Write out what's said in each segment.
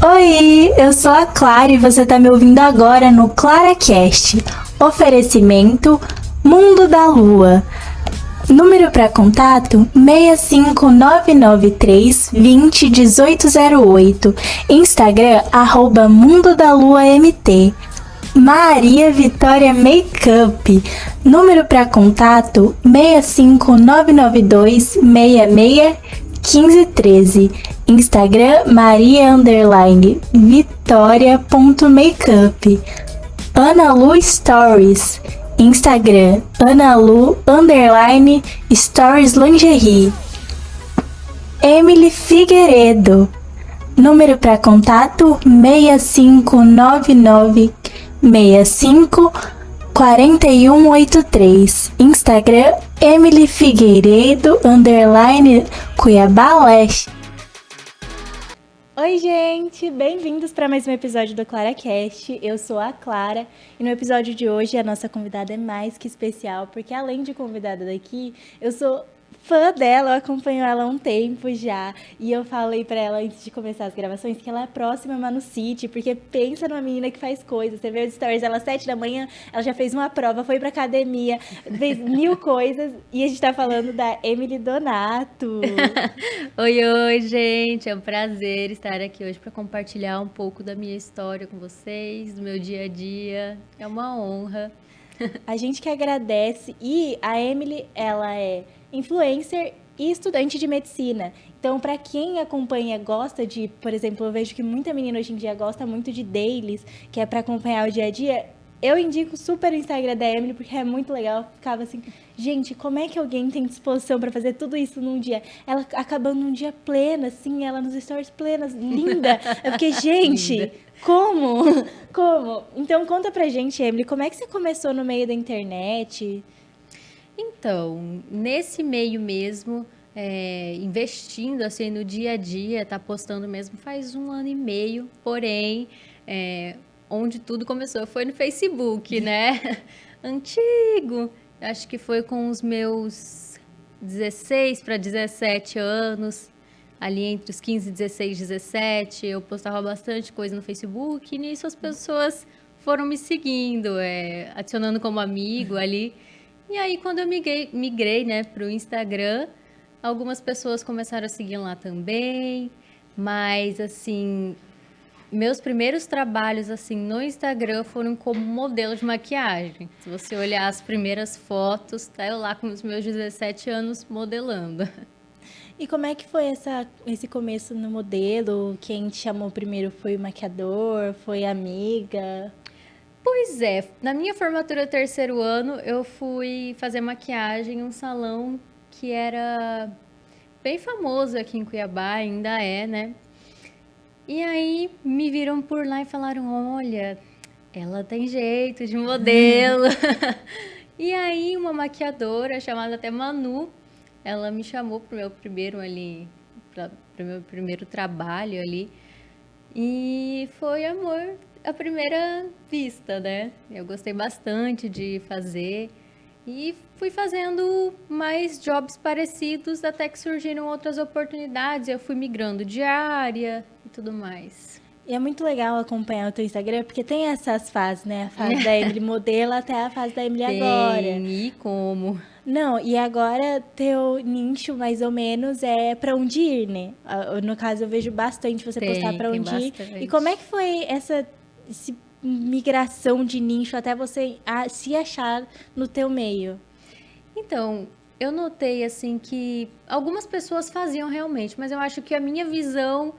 Oi, eu sou a Clara e você tá me ouvindo agora no ClaraCast. Oferecimento Mundo da Lua. Número para contato 65993 20 1808. Instagram Mundo da Lua MT. Maria Vitória Makeup. Número para contato 65992 66 1513. Instagram Maria_Vitória.makeup. Ana Lu Stories. Instagram Analu_Stories Lingerie. Emily Figueiredo. Número para contato 6599 65 4183. Instagram Emily Figueiredo _Cuiabá Leste. Oi, gente! Bem-vindos para mais um episódio do ClaraCast. Eu sou a Clara e no episódio de hoje a nossa convidada é mais que especial, porque além de convidada daqui, eu sou fã dela, eu acompanho ela há um tempo já. E eu falei pra ela antes de começar as gravações que ela é próxima a Manu City, porque pensa numa menina que faz coisas. Você vê os stories dela às 7 da manhã, ela já fez uma prova, foi pra academia, fez 1000 coisas. E a gente tá falando da Emily Donato. Oi, gente! É um prazer estar aqui hoje para compartilhar um pouco da minha história com vocês, do meu dia a dia. É uma honra. A gente que agradece. E a Emily, ela é influencer e estudante de medicina. Então, para quem acompanha, gosta de, por exemplo, eu vejo que muita menina hoje em dia gosta muito de dailies, que é para acompanhar o dia a dia. Eu indico super o Instagram da Emily, porque é muito legal. Eu ficava assim, gente, como é que alguém tem disposição para fazer tudo isso num dia? Ela acabando num dia plena, assim, ela nos stories plenas, linda. Eu fiquei, gente, Linda. como? Como? Então, conta pra gente, Emily, como é que você começou no meio da internet? Então, nesse meio mesmo, investindo assim no dia a dia, tá postando mesmo faz 1 ano e meio, porém, onde tudo começou foi no Facebook, né? Antigo. Acho que foi com os meus 16 para 17 anos, ali entre os 15, 16, 17, eu postava bastante coisa no Facebook e nisso as pessoas foram me seguindo, adicionando como amigo ali. E aí, quando eu migrei, né, para o Instagram, algumas pessoas começaram a seguir lá também, mas assim, meus primeiros trabalhos assim no Instagram foram como modelo de maquiagem. Se você olhar as primeiras fotos, tá eu lá com os meus 17 anos modelando. E como é que foi esse começo no modelo? Quem te chamou primeiro foi o maquiador? Foi amiga? Pois é, na minha formatura terceiro ano, eu fui fazer maquiagem em um salão que era bem famoso aqui em Cuiabá, ainda é, né? E aí me viram por lá e falaram: olha, ela tem jeito de modelo. E aí uma maquiadora chamada até Manu, ela me chamou pro meu primeiro ali, pro meu primeiro trabalho ali. E foi amor à primeira vista, né? Eu gostei bastante de fazer e fui fazendo mais jobs parecidos até que surgiram outras oportunidades. Eu fui migrando de área e tudo mais. E é muito legal acompanhar o teu Instagram, porque tem essas fases, né? A fase da Emily modelo até a fase da Emily agora. Tem, e como? Não, e agora teu nicho, mais ou menos, é pra onde ir, né? No caso, eu vejo bastante você postar pra Tem onde ir. E bastante. como é que foi essa migração de nicho até você se achar no teu meio? Então, eu notei assim que algumas pessoas faziam realmente, mas eu acho que a minha visão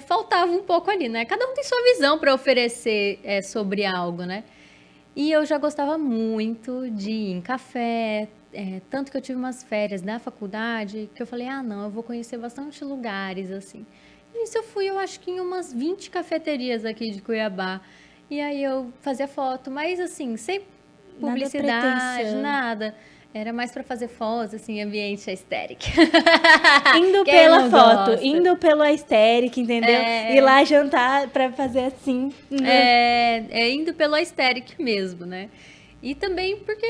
faltava um pouco ali, né? Cada um tem sua visão para oferecer sobre algo, né? E eu já gostava muito de ir em café, tanto que eu tive umas férias na faculdade que eu falei, ah, não, eu vou conhecer bastante lugares assim. E nisso eu fui, eu acho que em umas 20 cafeterias aqui de Cuiabá. E aí eu fazia foto, mas assim, sem Nada publicidade, pretensão. nada. Era mais para fazer fotos, assim, ambiente aesthetic. Indo Quem pela não foto, gosta? indo pelo aesthetic, entendeu? Ir lá jantar pra fazer assim. Indo pelo aesthetic mesmo, né? E também porque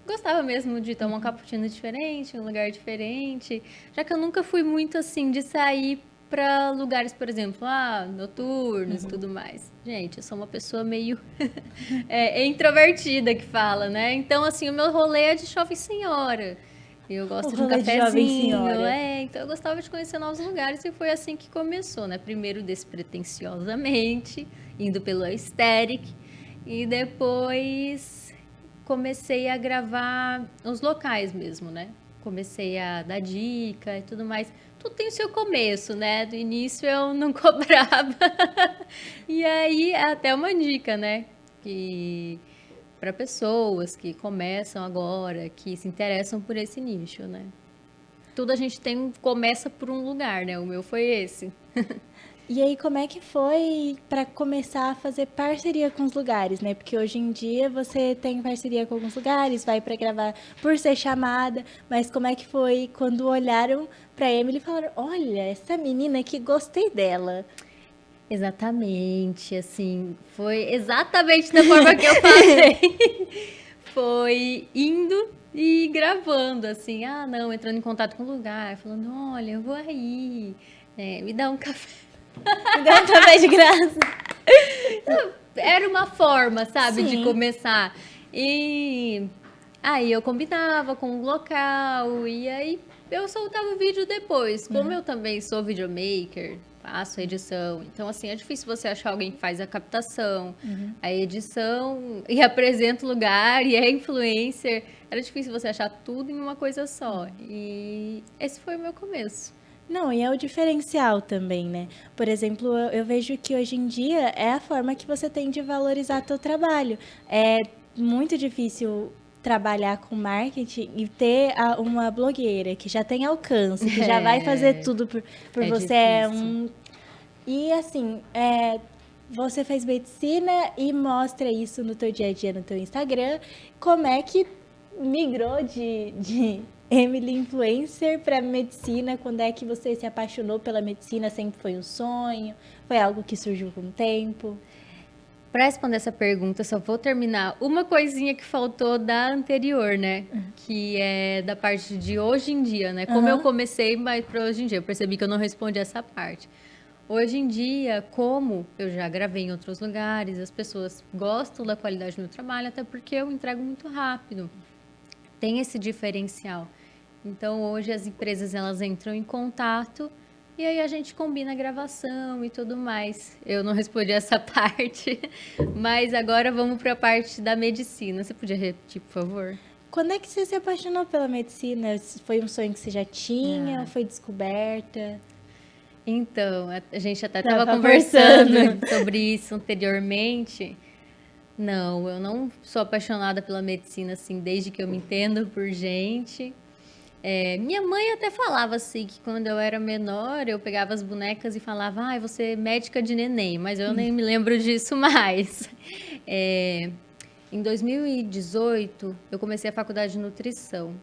gostava mesmo de tomar um cappuccino diferente, um lugar diferente. Já que eu nunca fui muito assim de sair para lugares, por exemplo, noturnos e tudo mais. Gente, eu sou uma pessoa meio introvertida que fala, né? Então, assim, o meu rolê é de jovem senhora. Eu gosto de um rolê de jovem cafezinho, senhora. então eu gostava de conhecer novos lugares e foi assim que começou, né? Primeiro despretensiosamente, indo pelo aesthetic, e depois comecei a gravar os locais mesmo, né? Comecei a dar dica e tudo mais. Tudo tem o seu começo, né? Do início eu não cobrava. E aí, até uma dica, né? Que para pessoas que começam agora, que se interessam por esse nicho, né? Tudo a gente começa por um lugar, né? O meu foi esse. E aí, como é que foi para começar a fazer parceria com os lugares, né? Porque hoje em dia você tem parceria com alguns lugares, vai para gravar por ser chamada, mas como é que foi quando olharam para Emily e falaram: "Olha, essa menina que gostei dela"? Exatamente, assim, foi exatamente da forma que eu falei. Foi indo e gravando, assim, não, entrando em contato com o lugar, falando, olha, eu vou aí, me dá um café. Me deu um café de graça. Era uma forma, sabe, de Sim. começar. E aí eu combinava com o local, e aí eu soltava o vídeo depois. Como eu também sou videomaker, faço a edição, então assim, é difícil você achar alguém que faz a captação, a edição, e apresenta o lugar, e é influencer. Era difícil você achar tudo em uma coisa só. E esse foi o meu começo. Não, e é o diferencial também, né? Por exemplo, eu vejo que hoje em dia é a forma que você tem de valorizar teu trabalho. É muito difícil trabalhar com marketing e ter uma blogueira que já tem alcance, que já vai fazer tudo por É você. difícil. E assim, você fez medicina e mostra isso no teu dia a dia no teu Instagram. Como é que migrou de Emily influencer para medicina? Quando é que você se apaixonou pela medicina? Sempre foi um sonho? Foi algo que surgiu com o tempo? Para responder essa pergunta, só vou terminar uma coisinha que faltou da anterior, né? Que é da parte de hoje em dia, né? Como eu comecei, mas para hoje em dia, eu percebi que eu não respondi essa parte. Hoje em dia, como eu já gravei em outros lugares, as pessoas gostam da qualidade do meu trabalho, até porque eu entrego muito rápido. Tem esse diferencial. Então, hoje as empresas elas entram em contato e aí a gente combina a gravação e tudo mais. Eu não respondi essa parte, mas agora vamos para a parte da medicina. Você podia repetir, por favor? Quando é que você se apaixonou pela medicina? Foi um sonho que você já tinha? Ah. Ou foi descoberta? Então, a gente até Tava estava conversando conversando. sobre isso anteriormente. Não, eu não sou apaixonada pela medicina, assim, desde que eu me entendo por gente. Minha mãe até falava assim, que quando eu era menor, eu pegava as bonecas e falava, você é médica de neném, mas eu nem me lembro disso mais. Em 2018, eu comecei a faculdade de nutrição.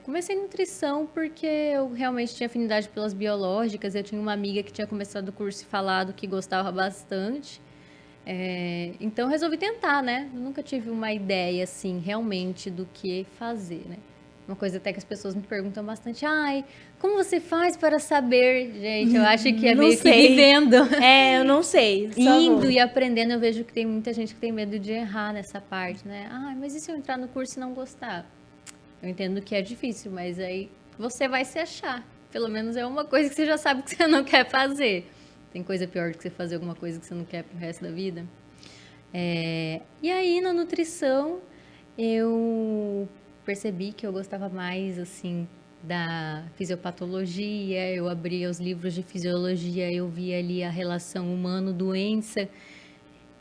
Comecei em nutrição porque eu realmente tinha afinidade pelas biológicas. Eu tinha uma amiga que tinha começado o curso e falado que gostava bastante. Então, resolvi tentar, né? Eu nunca tive uma ideia, assim, realmente do que fazer, né? Uma coisa até que as pessoas me perguntam bastante. Como você faz para saber? Gente, eu acho que é Não meio que sei. vivendo. Eu não sei. Só Indo vou. e aprendendo, eu vejo que tem muita gente que tem medo de errar nessa parte, né? Mas e se eu entrar no curso e não gostar? Eu entendo que é difícil, mas aí você vai se achar. Pelo menos é uma coisa que você já sabe que você não quer fazer. Tem coisa pior do que você fazer alguma coisa que você não quer pro resto da vida. E aí, na nutrição, eu percebi que eu gostava mais, assim, da fisiopatologia. Eu abria os livros de fisiologia, eu via ali a relação humano-doença.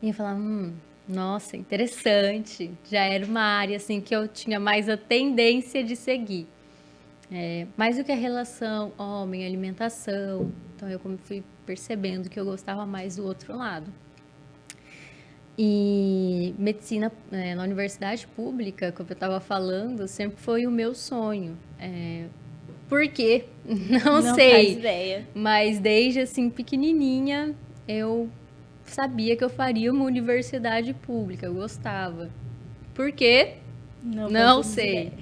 E eu falava, nossa, interessante. Já era uma área, assim, que eu tinha mais a tendência de seguir. Mais do que a relação homem-alimentação. Então, eu fui percebendo que eu gostava mais do outro lado. E medicina na universidade pública, como eu estava falando, sempre foi o meu sonho. Por quê? Não Não sei. faz ideia. Mas desde assim pequenininha eu sabia que eu faria uma universidade pública. Eu gostava. Por quê? Não faço sei. ideia.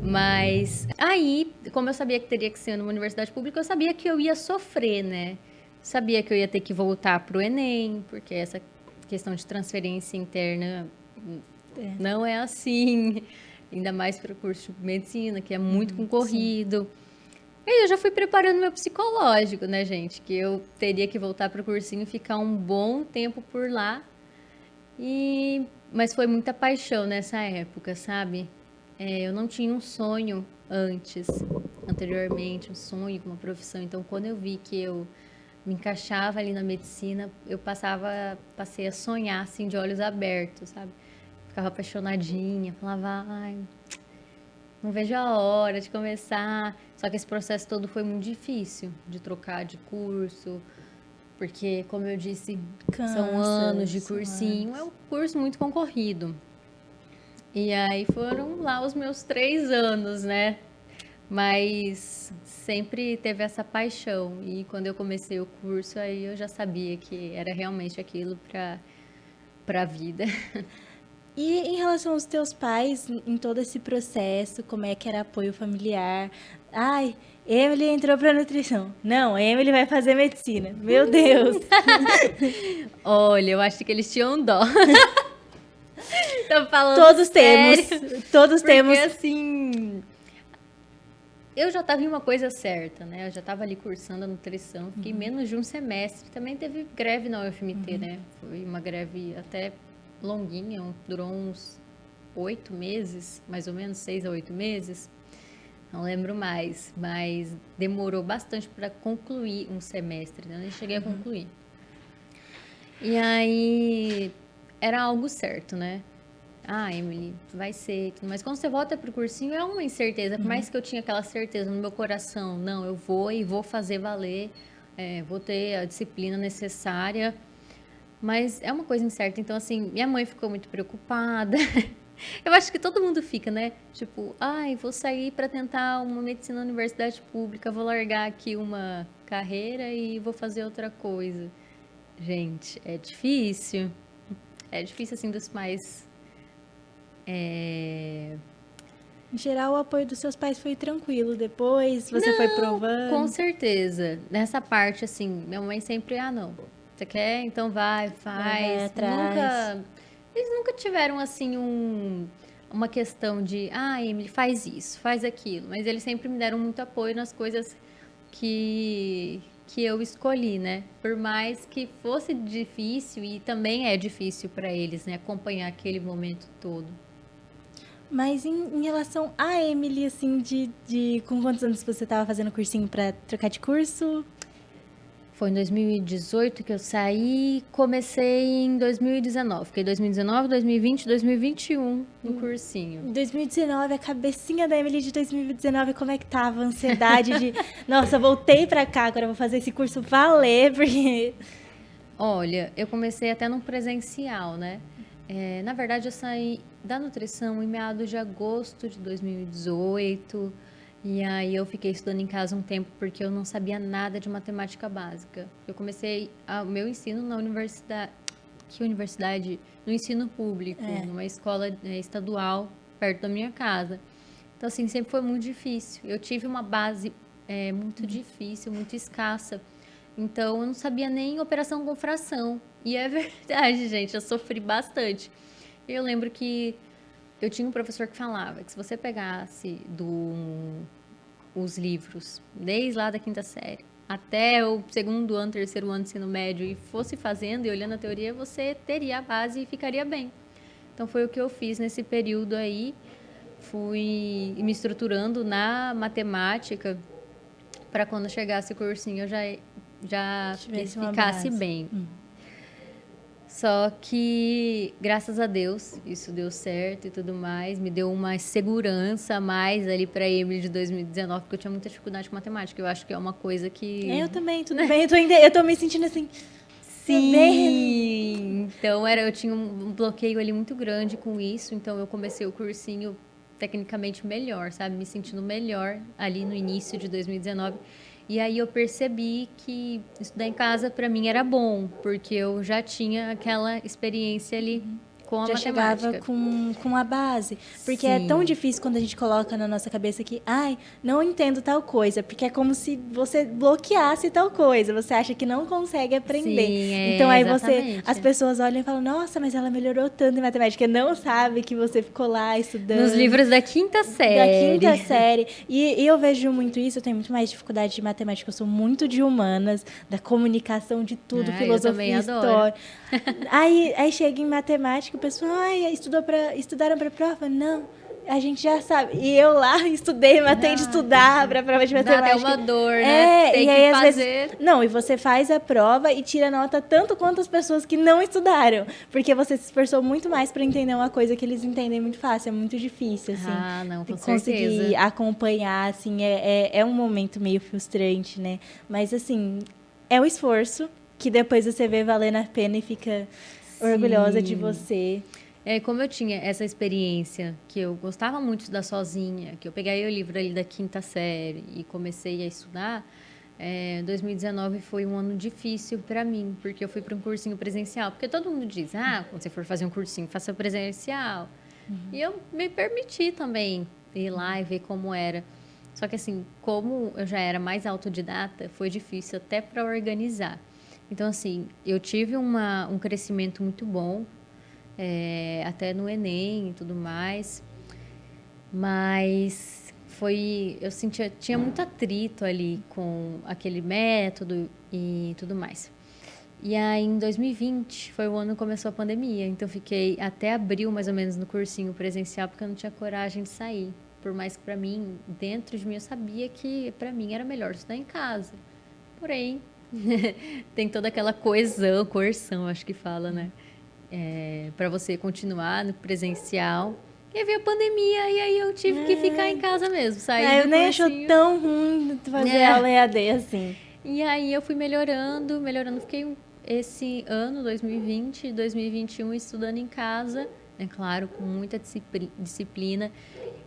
Mas aí, como eu sabia que teria que ser numa universidade pública, eu sabia que eu ia sofrer, né? Sabia que eu ia ter que voltar pro Enem, porque essa questão de transferência interna não é assim. Ainda mais para o curso de medicina, que é muito concorrido. E aí eu já fui preparando meu psicológico, né, gente? Que eu teria que voltar pro cursinho e ficar um bom tempo por lá. Mas foi muita paixão nessa época, sabe? Eu não tinha um sonho anteriormente, um sonho com uma profissão. Então, quando eu vi que eu me encaixava ali na medicina, passei a sonhar assim de olhos abertos, sabe? Ficava apaixonadinha, falava, ai, não vejo a hora de começar. Só que esse processo todo foi muito difícil de trocar de curso, porque, como eu disse, são anos de cursinho, é um curso muito concorrido. E aí foram lá os meus 3 anos, né? Mas sempre teve essa paixão. E quando eu comecei o curso, aí eu já sabia que era realmente aquilo para a vida. E em relação aos teus pais, em todo esse processo, como é que era apoio familiar? Ai, Emily entrou para nutrição. Não, Emily vai fazer medicina. Meu Deus. Olha, eu acho que eles tinham dó. Tô falando Todos sério, temos, todos porque temos. assim, eu já estava em uma coisa certa, né? Eu já estava ali cursando a nutrição, fiquei menos de um semestre. Também teve greve na UFMT, né? Foi uma greve até longuinha, durou uns 8 meses, mais ou menos, 6 a 8 meses. Não lembro mais, mas demorou bastante para concluir um semestre, né? Eu nem cheguei a concluir. E aí era algo certo, né? Ah, Emily, vai ser. Mas quando você volta pro cursinho é uma incerteza. Por mais que eu tinha aquela certeza no meu coração, não, eu vou e vou fazer valer, vou ter a disciplina necessária. Mas é uma coisa incerta. Então, assim, minha mãe ficou muito preocupada. Eu acho que todo mundo fica, né? Tipo, ai, vou sair para tentar uma medicina na universidade pública, vou largar aqui uma carreira e vou fazer outra coisa. Gente, é difícil. É difícil, assim, dos pais. Em geral, o apoio dos seus pais foi tranquilo. Depois você foi Com provando. certeza. Nessa parte, assim, minha mãe sempre, não. Você quer? Então vai, Vai faz. atrás. Eles nunca tiveram, assim, uma questão de, Emily, faz isso, faz aquilo. Mas eles sempre me deram muito apoio nas coisas que eu escolhi, né? Por mais que fosse difícil, e também é difícil para eles, né? Acompanhar aquele momento todo. Mas em relação a Emily, assim, com quantos anos você estava fazendo cursinho para trocar de curso? Foi em 2018 que eu saí, comecei em 2019. Fiquei 2019, 2020, 2021 no cursinho. Em 2019, a cabecinha da Emily de 2019, como é que tava? A ansiedade de, nossa, voltei pra cá, agora eu vou fazer esse curso valer, porque... Olha, eu comecei até no presencial, né? Na verdade, eu saí da nutrição em meados de agosto de 2018. E aí eu fiquei estudando em casa um tempo porque eu não sabia nada de matemática básica. Eu comecei o meu ensino na universidade... Que universidade? No ensino público, numa escola estadual, perto da minha casa. Então, assim, sempre foi muito difícil. Eu tive uma base muito difícil, muito escassa. Então, eu não sabia nem operação com fração. E é verdade, gente, eu sofri bastante. Eu lembro que eu tinha um professor que falava que se você pegasse os livros, desde lá da quinta série, até o segundo ano, terceiro ano do ensino médio, e fosse fazendo e olhando a teoria, você teria a base e ficaria bem. Então, foi o que eu fiz nesse período aí. Fui me estruturando na matemática para quando chegasse o cursinho eu já ficasse bem. Só que, graças a Deus, isso deu certo e tudo mais. Me deu uma segurança a mais ali para a Emily de 2019, porque eu tinha muita dificuldade com matemática. Eu acho que é uma coisa que... Eu também, tudo bem. Eu tô me sentindo assim... Sim! Então, eu tinha um bloqueio ali muito grande com isso. Então, eu comecei o cursinho tecnicamente melhor, sabe? Me sentindo melhor ali no início de 2019. E aí eu percebi que estudar em casa para mim era bom, porque eu já tinha aquela experiência ali com a já matemática. chegava com a base. Porque é tão difícil quando a gente coloca na nossa cabeça que, ai, não entendo tal coisa. Porque é como se você bloqueasse tal coisa. Você acha que não consegue aprender. Sim, então aí exatamente. as pessoas olham e falam, nossa, mas ela melhorou tanto em matemática. Não sabe que você ficou lá estudando. Nos livros da quinta série. Da quinta série. E eu vejo muito isso, eu tenho muito mais dificuldade de matemática, eu sou muito de humanas, da comunicação de tudo, filosofia, história. Aí chega em matemática, o pessoal, estudaram pra prova? Não, a gente já sabe. E eu lá estudei, matei de estudar pra prova de matemática. Dá até uma dor, né? Tem que fazer. Não, e você faz a prova e tira nota tanto quanto as pessoas que não estudaram. Porque você se esforçou muito mais pra entender uma coisa que eles entendem muito fácil. É muito difícil, assim. Ah, não, com conseguir certeza. acompanhar, assim, é um momento meio frustrante, né? Mas, assim, é o esforço que depois você vê valendo a pena e fica orgulhosa de você. Como eu tinha essa experiência, que eu gostava muito de estudar sozinha, que eu peguei o livro ali da quinta série e comecei a estudar, 2019 foi um ano difícil para mim, porque eu fui para um cursinho presencial. Porque todo mundo diz, quando você for fazer um cursinho, faça presencial. E eu me permiti também ir lá e ver como era. Só que assim, como eu já era mais autodidata, foi difícil até para organizar. Então assim, eu tive um crescimento muito bom, até no Enem e tudo mais, mas eu tinha muito atrito ali com aquele método e tudo mais. E aí, em 2020, foi o ano que começou a pandemia, então fiquei até abril, mais ou menos, no cursinho presencial, porque eu não tinha coragem de sair. Por mais que para mim, dentro de mim, eu sabia que para mim era melhor estudar em casa. Porém, tem toda aquela coerção, acho que fala, né? Para você continuar no presencial. E aí veio a pandemia, e aí eu tive que ficar em casa mesmo, sair do eu nem cursinho. acho tão ruim fazer aula EAD assim. E aí eu fui melhorando, fiquei esse ano, 2020, 2021, estudando em casa, é claro, com muita disciplina.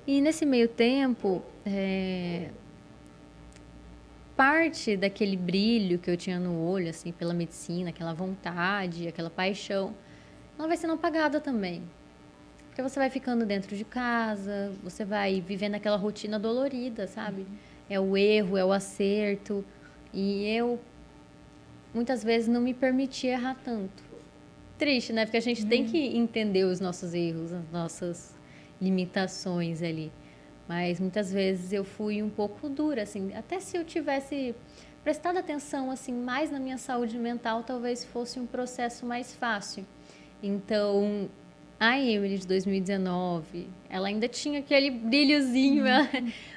E nesse meio tempo, parte daquele brilho que eu tinha no olho, assim, pela medicina, aquela vontade, aquela paixão, ela vai sendo apagada também. Porque você vai ficando dentro de casa, você vai vivendo aquela rotina dolorida, sabe? É o erro, é o acerto. E eu, muitas vezes, não me permitia errar tanto. Triste, né? Porque a gente tem que entender os nossos erros, as nossas limitações ali. Mas muitas vezes eu fui um pouco dura, assim. Até se eu tivesse prestado atenção, assim, mais na minha saúde mental, talvez fosse um processo mais fácil. Então, a Emily de 2019, ela ainda tinha aquele brilhozinho,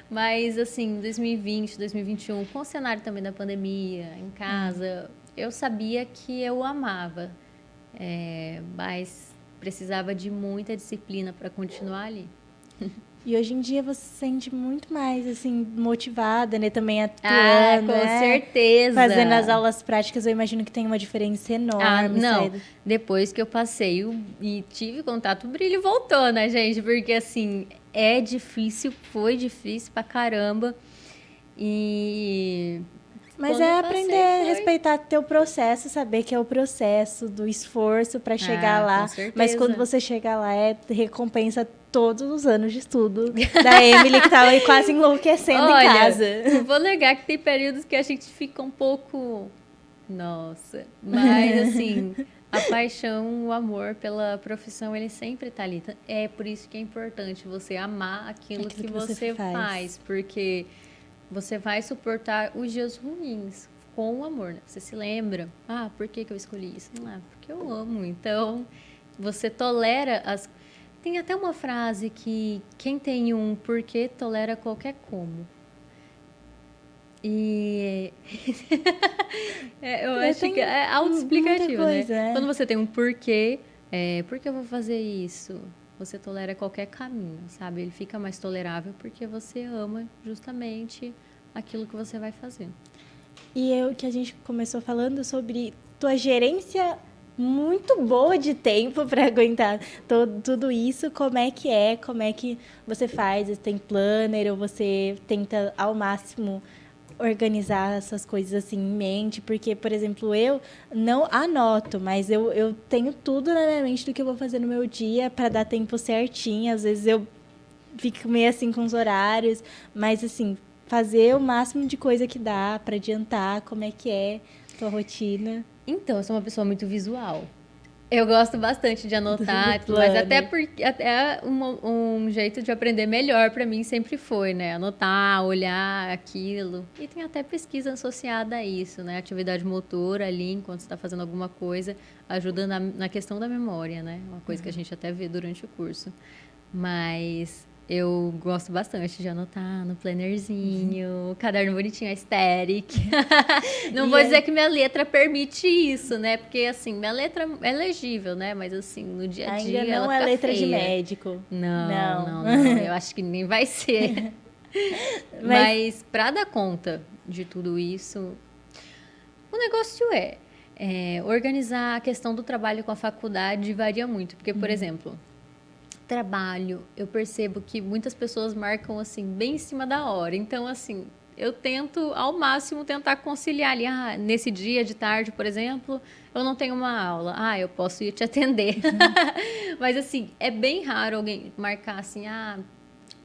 mas assim, 2020, 2021, com o cenário também da pandemia, em casa, eu sabia que eu amava, mas precisava de muita disciplina para continuar ali. E hoje em dia você se sente muito mais, assim, motivada, né? Também atuando, com certeza. Fazendo as aulas práticas, eu imagino que tem uma diferença enorme. Não, depois que eu passei e tive contato, o brilho voltou, né, gente? Porque, assim, é difícil, foi difícil pra caramba. Mas aprender a respeitar teu processo, saber que é o processo do esforço para chegar lá. Com certeza. Mas quando você chegar lá, recompensa todos os anos de estudo da Emily, que tava quase enlouquecendo em casa. Não vou negar que tem períodos que a gente fica um pouco... Nossa, mas assim, a paixão, o amor pela profissão, ele sempre tá ali. É por isso que é importante você amar aquilo que você faz, porque... Você vai suportar os dias ruins com o amor, né? Você se lembra, por que eu escolhi isso? Porque eu amo. Então, você tolera as... Tem até uma frase que quem tem um porquê tolera qualquer como. E eu acho que é autoexplicativo, né? Quando você tem um porquê, por que eu vou fazer isso? Você tolera qualquer caminho, sabe? Ele fica mais tolerável porque você ama justamente aquilo que você vai fazer. E que a gente começou falando sobre tua gerência muito boa de tempo para aguentar tudo isso. Como é que você faz? Você tem planner ou você tenta ao máximo organizar essas coisas assim em mente, porque, por exemplo, eu não anoto, mas eu tenho tudo na minha mente do que eu vou fazer no meu dia para dar tempo certinho. Às vezes eu fico meio assim com os horários, mas assim, fazer o máximo de coisa que dá para adiantar, como é que é a tua rotina. Então, eu sou uma pessoa muito visual. Eu gosto bastante de anotar, Do mas planner. até um jeito de aprender melhor para mim sempre foi, né? Anotar, olhar aquilo. E tem até pesquisa associada a isso, né? Atividade motora ali, enquanto você está fazendo alguma coisa, ajuda na questão da memória, né? Uma coisa que a gente até vê durante o curso. Mas eu gosto bastante de anotar no plannerzinho, caderno bonitinho, aesthetic. Não vou dizer que minha letra permite isso, né? Porque, assim, minha letra é legível, né? Mas, assim, no dia a Ainda dia ela não é fica letra de feia. médico. Não, Não. não, não. Eu acho que nem vai ser. Mas Mas, para dar conta de tudo isso, o negócio organizar a questão do trabalho com a faculdade varia muito. Porque, por exemplo, trabalho, eu percebo que muitas pessoas marcam assim bem em cima da hora. Então, assim, eu tento ao máximo tentar conciliar ali, nesse dia de tarde, por exemplo, eu não tenho uma aula. Eu posso ir te atender. Mas assim, é bem raro alguém marcar assim,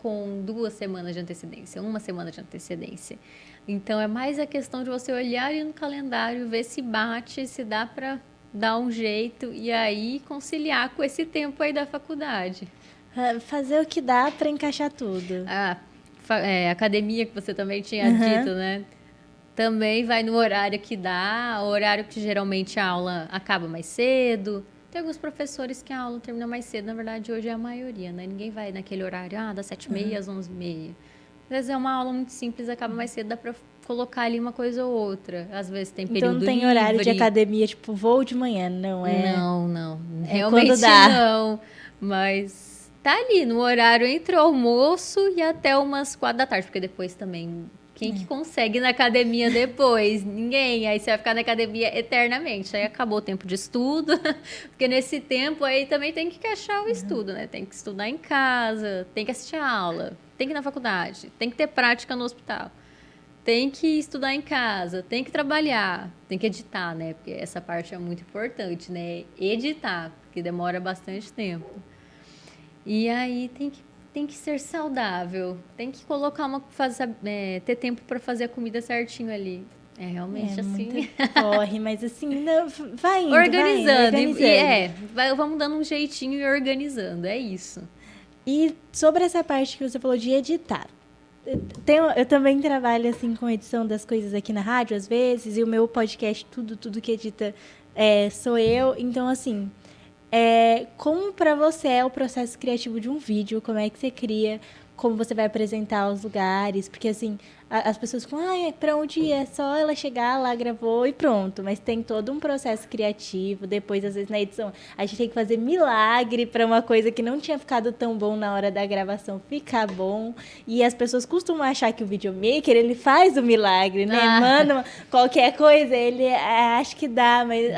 com 2 semanas de antecedência, 1 semana de antecedência. Então, é mais a questão de você olhar ali no calendário, ver se bate, se dá para dar um jeito e aí conciliar com esse tempo aí da faculdade. fazer o que dá para encaixar tudo. Academia que você também tinha dito, Aham. né? Também vai no horário que dá, o horário que geralmente a aula acaba mais cedo. Tem alguns professores que a aula termina mais cedo, na verdade hoje é a maioria, né? Ninguém vai naquele horário, das 7h30 às 11h30. Às vezes é uma aula muito simples, acaba mais cedo, dá pra colocar ali uma coisa ou outra. Às vezes tem Então não período tem horário de livre. academia, tipo, vou de manhã, não é? Não, não, É quando realmente dá. não. Mas tá ali no horário entre o almoço e até umas 4 da tarde, porque depois também. Quem que consegue ir na academia depois? Ninguém. Aí você vai ficar na academia eternamente. Aí acabou o tempo de estudo, porque nesse tempo aí também tem que encaixar o estudo, né? Tem que estudar em casa, tem que assistir a aula, tem que ir na faculdade, tem que ter prática no hospital. Tem que estudar em casa, tem que trabalhar, tem que editar, né? Porque essa parte é muito importante, né? Editar, porque demora bastante tempo. E aí tem que ser saudável, tem que colocar ter tempo para fazer a comida certinho ali. É É realmente muita assim. corre, mas assim, não, vai indo, Organizando. organizando. Vamos dando um jeitinho e organizando, é isso. E sobre essa parte que você falou de editar, eu também trabalho assim com edição das coisas aqui na rádio às vezes, e o meu podcast, tudo que edita sou eu. Então, assim, como para você é o processo criativo de um vídeo, como é que você cria, como você vai apresentar os lugares, porque assim, as pessoas ficam, para onde ir? É só ela chegar lá, gravou e pronto, mas tem todo um processo criativo, depois às vezes na edição a gente tem que fazer milagre para uma coisa que não tinha ficado tão bom na hora da gravação ficar bom, e as pessoas costumam achar que o videomaker, ele faz o milagre, né? Ah, Manda qualquer coisa, ele acha que dá, mas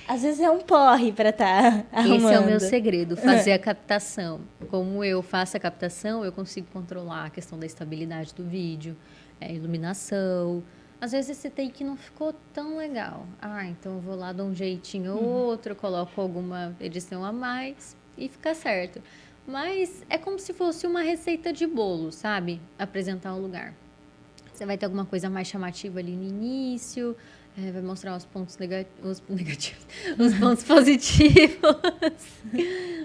às vezes é um porre para estar esse é o meu arrumando. segredo, fazer a captação. Como eu faço a captação, eu consigo controlar a questão da estabilidade do vídeo, iluminação. Às vezes esse take não ficou tão legal. Então eu vou lá, dou um jeitinho ou outro, coloco alguma edição a mais e fica certo. Mas é como se fosse uma receita de bolo, sabe? Apresentar um lugar. Você vai ter alguma coisa mais chamativa ali no início, vai mostrar os pontos os negativos, os pontos positivos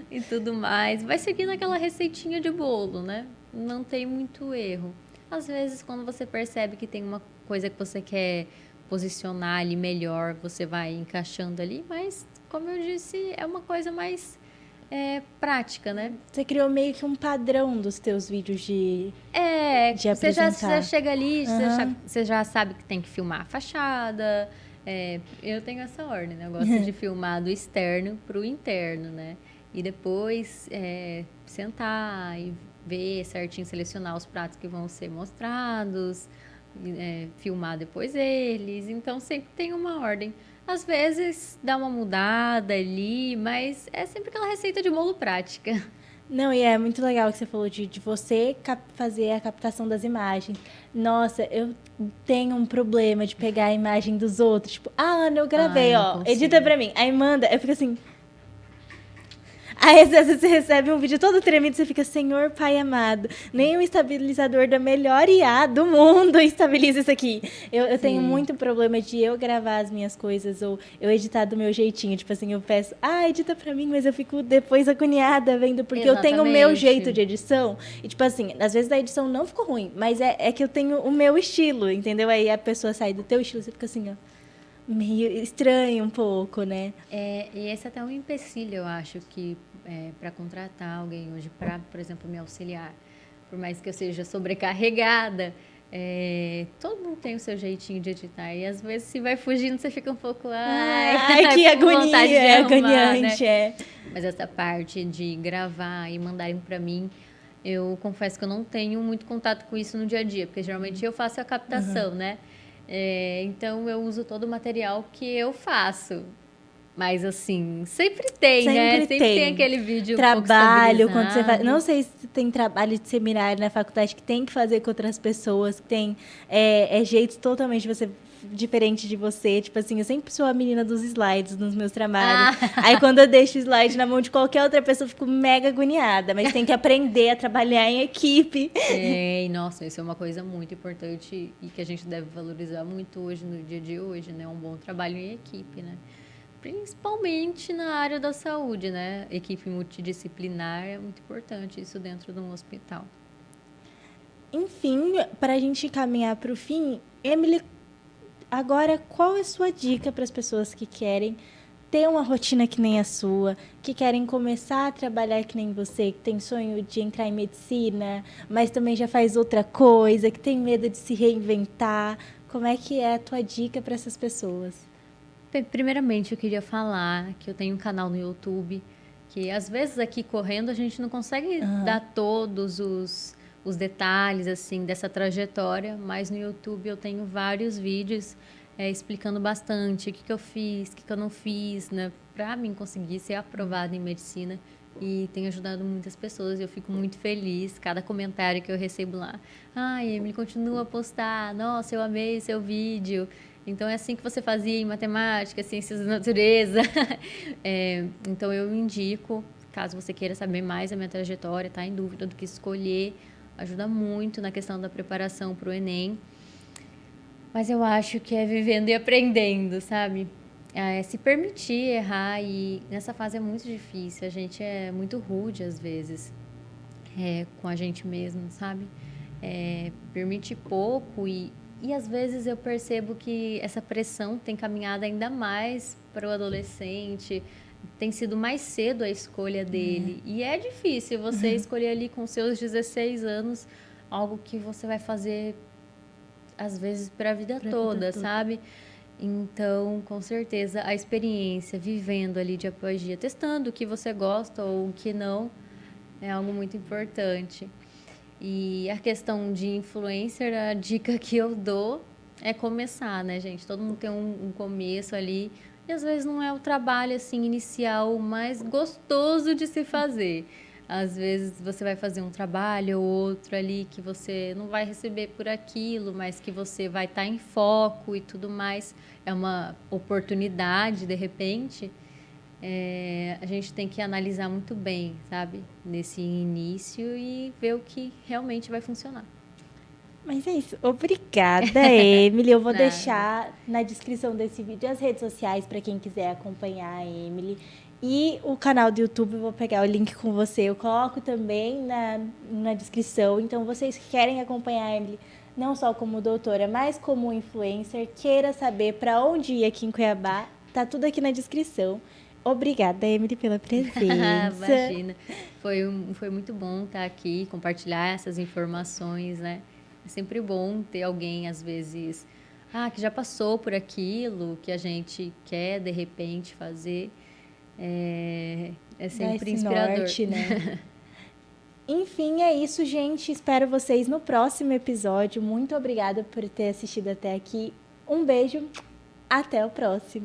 e tudo mais. Vai seguindo aquela receitinha de bolo, né? Não tem muito erro. Às vezes, quando você percebe que tem uma coisa que você quer posicionar ali melhor, você vai encaixando ali, mas, como eu disse, é uma coisa mais prática, né? Você criou meio que um padrão dos teus vídeos de Você já apresentar. chega ali, Aham. você já sabe que tem que filmar a fachada. Eu tenho essa ordem, né? Eu gosto de filmar do externo para o interno, né? E depois sentar e ver certinho, selecionar os pratos que vão ser mostrados, filmar depois eles. Então sempre tem uma ordem. Às vezes dá uma mudada ali, mas é sempre aquela receita de bolo prática. Não, e é muito legal o que você falou de você fazer a captação das imagens. Nossa, eu tenho um problema de pegar a imagem dos outros. Tipo, Ana, eu Ah, gravei, eu não ó, edita consigo. pra mim. Aí manda, eu fico assim. Aí às vezes você recebe um vídeo todo tremido e você fica, Senhor Pai amado, nem o estabilizador da melhor IA do mundo estabiliza isso aqui. Eu tenho Sim, muito problema de eu gravar as minhas coisas ou eu editar do meu jeitinho. Tipo assim, eu peço, edita pra mim, mas eu fico depois agoniada vendo, porque eu tenho o meu jeito exatamente. de edição. E tipo assim, às vezes a edição não ficou ruim, mas é que eu tenho o meu estilo, entendeu? Aí a pessoa sai do teu estilo, você fica assim, ó, meio estranho um pouco, né? E esse é até um empecilho, eu acho, que para contratar alguém hoje para, por exemplo, me auxiliar. Por mais que eu seja sobrecarregada, todo mundo tem o seu jeitinho de editar. E às vezes, se vai fugindo, você fica um pouco, Ai, que com vontade agonia, de é arrumar, né? agoniante, é. Mas essa parte de gravar e mandarem para mim, eu confesso que eu não tenho muito contato com isso no dia a dia, porque geralmente eu faço a captação, né? Então eu uso todo o material que eu faço. Mas assim, sempre tem, né? Sempre Sempre tem tem aquele vídeo um pouco trabalho quando você faz. Não estabilizado. sei se tem trabalho de seminário na faculdade que tem que fazer com outras pessoas, que tem jeitos totalmente diferente de você. Tipo assim, eu sempre sou a menina dos slides nos meus trabalhos. Aí Ah, quando eu deixo o slide na mão de qualquer outra pessoa, eu fico mega agoniada. Mas tem que aprender a trabalhar em equipe. e nossa, isso é uma coisa muito importante e que a gente deve valorizar muito hoje, no dia de hoje, né? Um bom trabalho em equipe, né? Principalmente na área da saúde, né? Equipe multidisciplinar é muito importante isso dentro de um hospital. Enfim, para a gente caminhar para o fim, Emily, agora qual é a sua dica para as pessoas que querem ter uma rotina que nem a sua, que querem começar a trabalhar que nem você, que tem sonho de entrar em medicina, mas também já faz outra coisa, que tem medo de se reinventar? Como é que é a tua dica para essas pessoas? Primeiramente, eu queria falar que eu tenho um canal no YouTube, que às vezes aqui correndo a gente não consegue dar todos os detalhes assim dessa trajetória, mas no YouTube eu tenho vários vídeos explicando bastante o que, que eu fiz, o que, que eu não fiz, né, para mim conseguir ser aprovada em medicina. E tem ajudado muitas pessoas e eu fico muito feliz. Cada comentário que eu recebo lá. Ai, Emily, continua a postar. Nossa, eu amei seu vídeo. Então é assim que você fazia em matemática, ciências da natureza. Então eu indico, caso você queira saber mais da minha trajetória, tá em dúvida do que escolher, ajuda muito na questão da preparação para o Enem. Mas eu acho que é vivendo e aprendendo, sabe? Se permitir errar e nessa fase é muito difícil. A gente é muito rude às vezes com a gente mesmo, sabe? Permite pouco e às vezes eu percebo que essa pressão tem caminhado ainda mais para o adolescente, tem sido mais cedo a escolha dele. E é difícil você escolher ali com seus 16 anos algo que você vai fazer às vezes para a vida Pra vida toda, toda. sabe? Então, com certeza, a experiência vivendo ali dia após dia, testando o que você gosta ou o que não, é algo muito importante. E a questão de influencer, a dica que eu dou é começar, né, gente? Todo mundo tem um começo ali. E às vezes não é o trabalho assim inicial mais gostoso de se fazer. Às vezes você vai fazer um trabalho ou outro ali que você não vai receber por aquilo, mas que você vai estar em foco e tudo mais. É uma oportunidade de repente. A gente tem que analisar muito bem, sabe? Nesse início e ver o que realmente vai funcionar. Mas é isso. Obrigada, Emily. Eu vou Nada. deixar na descrição desse vídeo as redes sociais para quem quiser acompanhar a Emily. E o canal do YouTube, eu vou pegar o link com você. Eu coloco também na descrição. Então, vocês que querem acompanhar a Emily, não só como doutora, mas como influencer, queira saber para onde ir aqui em Cuiabá, tá tudo aqui na descrição. Obrigada, Emily, pela presença. Imagina. Foi muito bom estar aqui, compartilhar essas informações, né? É sempre bom ter alguém, às vezes, que já passou por aquilo, que a gente quer, de repente, fazer. É Dá sempre esse inspirador. norte, né? Enfim, é isso, gente. Espero vocês no próximo episódio. Muito obrigada por ter assistido até aqui. Um beijo. Até o próximo.